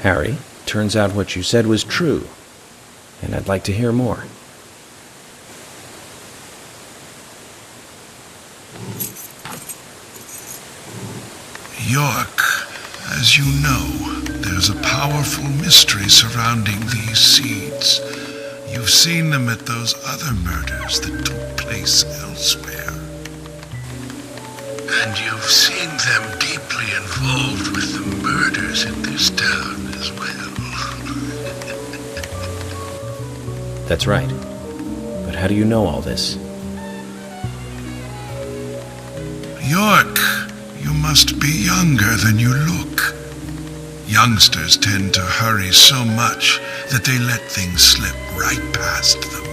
Harry, turns out what you said was true, and I'd like to hear more. York, as you know, there's a powerful mystery surrounding these seeds. You've seen them at those other murders that took place elsewhere. And you've seen them deeply involved with the murders in this town as well. That's right. But how do you know all this? York, you must be younger than you look. Youngsters tend to hurry so much that they let things slip right past them.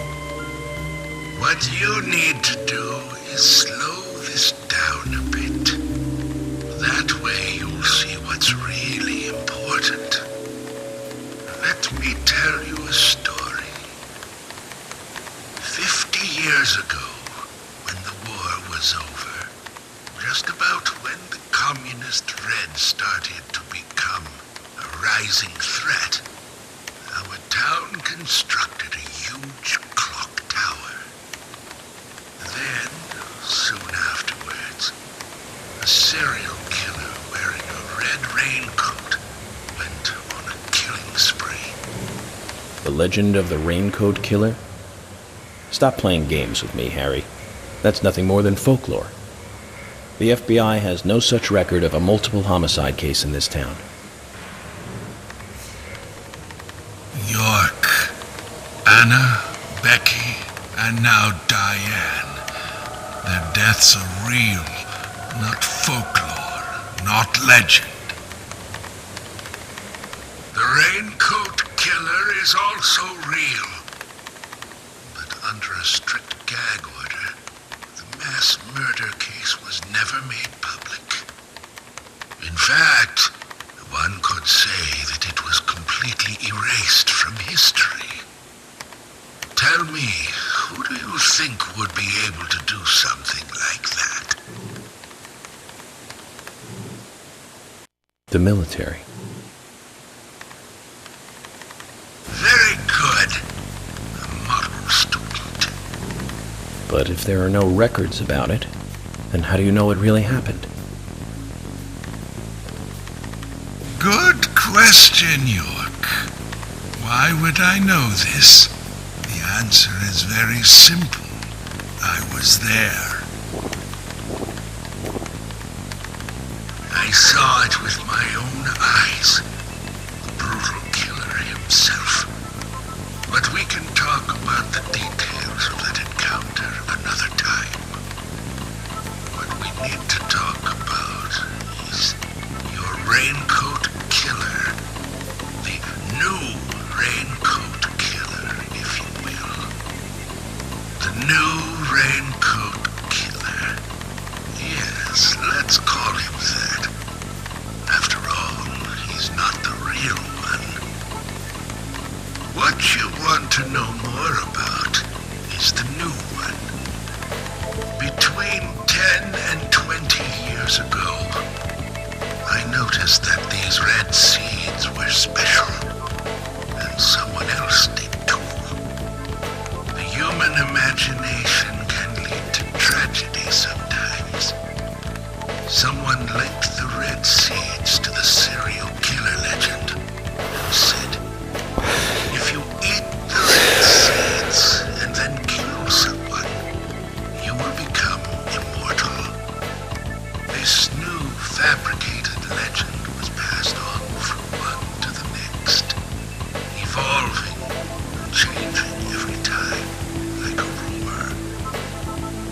What you need to do is slow this down a bit. That way you'll see what's really important. Let me tell you a story. 50 years ago, when the war was over, just about when the communist Red started to become a rising threat, our town constructed a huge clock tower. Then, soon afterwards, a serial killer wearing a red raincoat went on a killing spree. The legend of the Raincoat Killer? Stop playing games with me, Harry. That's nothing more than folklore. The FBI has no such record of a multiple homicide case in this town. York, Anna, Becky, and now Diane. Their deaths are real, not folklore, not legend. The Raincoat Killer is also real. But under a strict gag order, the mass murder case was never made public. In fact, one could say that it was completely erased from history. Tell me, who do you think would be able to do something like that? The military. Very good. A model student. But if there are no records about it, then how do you know it really happened? Good question, York. Why would I know this? The answer is very simple. I was there. I saw it with my own eyes. The brutal killer himself. But we can talk about the details of that encounter another time. What we need to talk about is your Raincoat Killer. The new Raincoat Killer, if you will. new raincoat killer. Yes, let's call him that. After all, he's not the real one. What you want to know more about is the new one. Between 10 and 20 years ago, I noticed that these red seeds were special, and someone else did too. The human imagination can lead to tragedy sometimes. Someone linked the red seeds to the serial killer legend and said, if you eat the red seeds and then kill someone, you will become immortal. This new fabricated legend was passed on from one to the next, evolving and changing every time, like a rumor.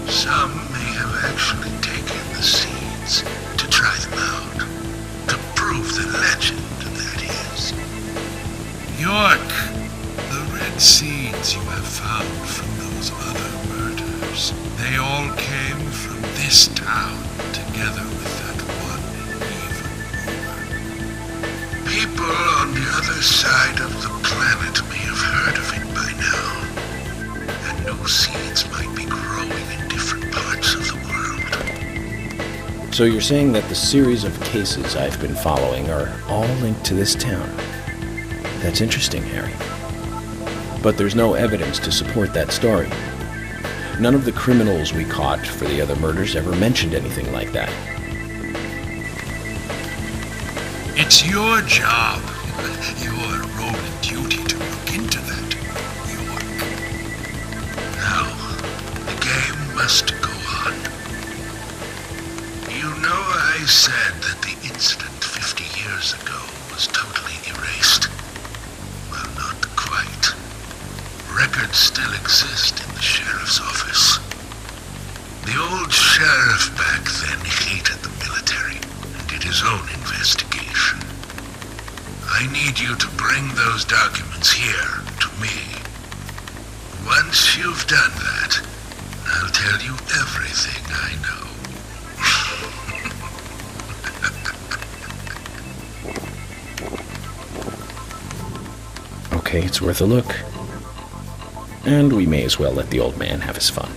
Some may have actually taken the seeds to try them out, to prove the legend, that is. York, the red seeds you have found from those other murders, they all came from this town, together with that one evil rumor. People on the other side of the planet may have heard of it by now, and new seeds might be growing in different parts of the world. So you're saying that the series of cases I've been following are all linked to this town? That's interesting, Harry. But there's no evidence to support that story. None of the criminals we caught for the other murders ever mentioned anything like that. It's your job, your role and duty to look into that, York. Now, the game must go on. You know I said that the incident 50 years ago was totally erased. Well, not quite. Records still exist in the sheriff's office. The old sheriff back then hated the military and did his own investigation. I need you to bring those documents here to me. Once you've done that, I'll tell you everything I know. Okay, it's worth a look. And we may as well let the old man have his fun.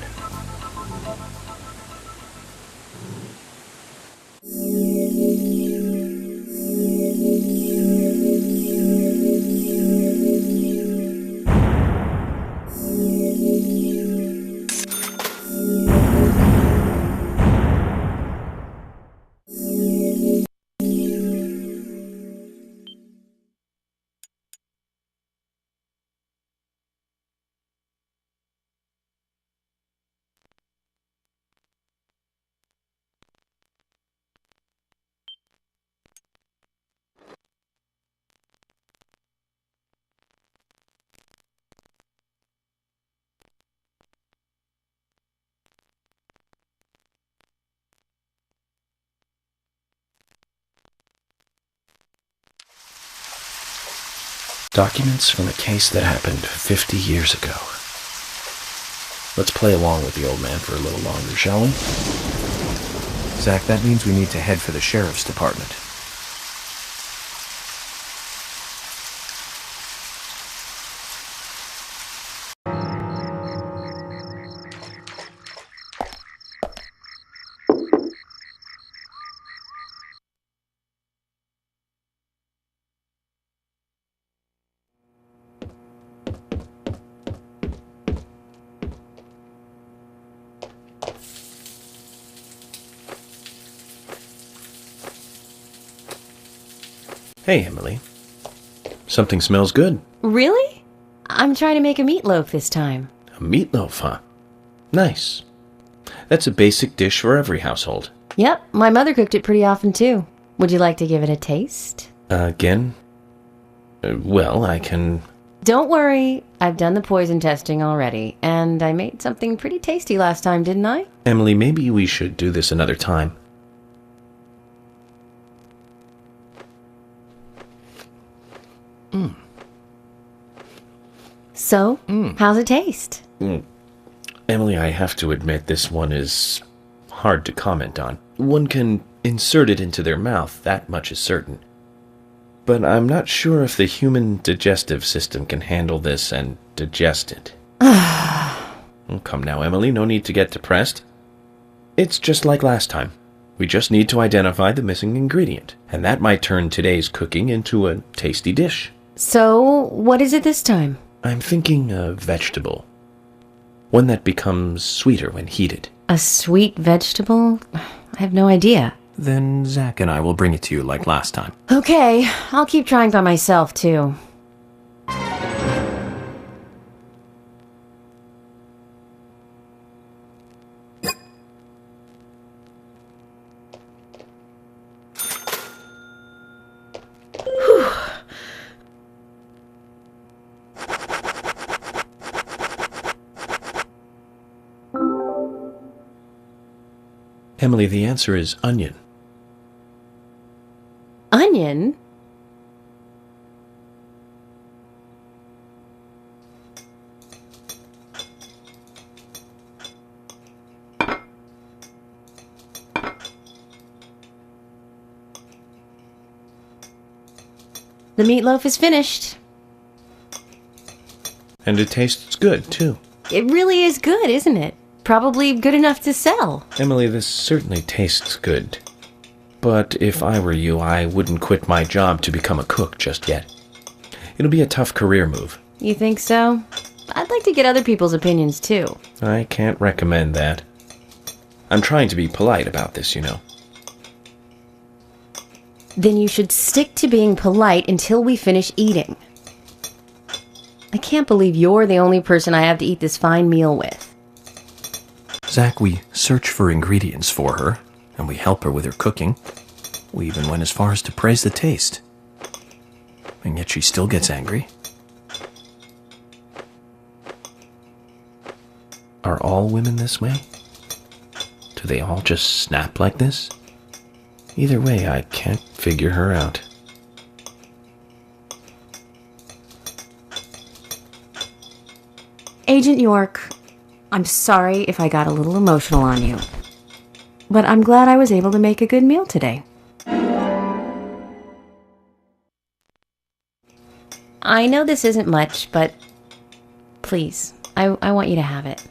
Documents from a case that happened 50 years ago. Let's play along with the old man for a little longer, shall we? Zach, that means we need to head for the sheriff's department. Hey, Emily. Something smells good. Really? I'm trying to make a meatloaf this time. A meatloaf, huh? Nice. That's a basic dish for every household. Yep, my mother cooked it pretty often too. Would you like to give it a taste? Again? Well, I can... Don't worry, I've done the poison testing already, and I made something pretty tasty last time, didn't I? Emily, maybe we should do this another time. So, how's it taste? Emily, I have to admit this one is hard to comment on. One can insert it into their mouth, that much is certain. But I'm not sure if the human digestive system can handle this and digest it. Oh, come now, Emily, no need to get depressed. It's just like last time. We just need to identify the missing ingredient, and that might turn today's cooking into a tasty dish. So, what is it this time? I'm thinking a vegetable. One that becomes sweeter when heated. A sweet vegetable? I have no idea. Then Zack and I will bring it to you like last time. Okay, I'll keep trying by myself, too. Emily, the answer is onion. Onion? The meatloaf is finished. And it tastes good, too. It really is good, isn't it? Probably good enough to sell. Emily, this certainly tastes good. But if I were you, I wouldn't quit my job to become a cook just yet. It'll be a tough career move. You think so? I'd like to get other people's opinions, too. I can't recommend that. I'm trying to be polite about this, you know. Then you should stick to being polite until we finish eating. I can't believe you're the only person I have to eat this fine meal with. Zack, we search for ingredients for her, and we help her with her cooking. We even went as far as to praise the taste. And yet she still gets angry. Are all women this way? Do they all just snap like this? Either way, I can't figure her out. Agent York, I'm sorry if I got a little emotional on you. But I'm glad I was able to make a good meal today. I know this isn't much, but please, I want you to have it.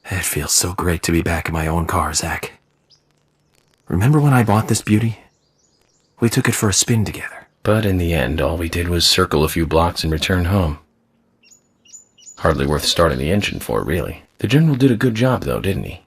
It feels so great to be back in my own car, Zack. Remember when I bought this beauty? We took it for a spin together. But in the end, all we did was circle a few blocks and return home. Hardly worth starting the engine for, really. The General did a good job, though, didn't he?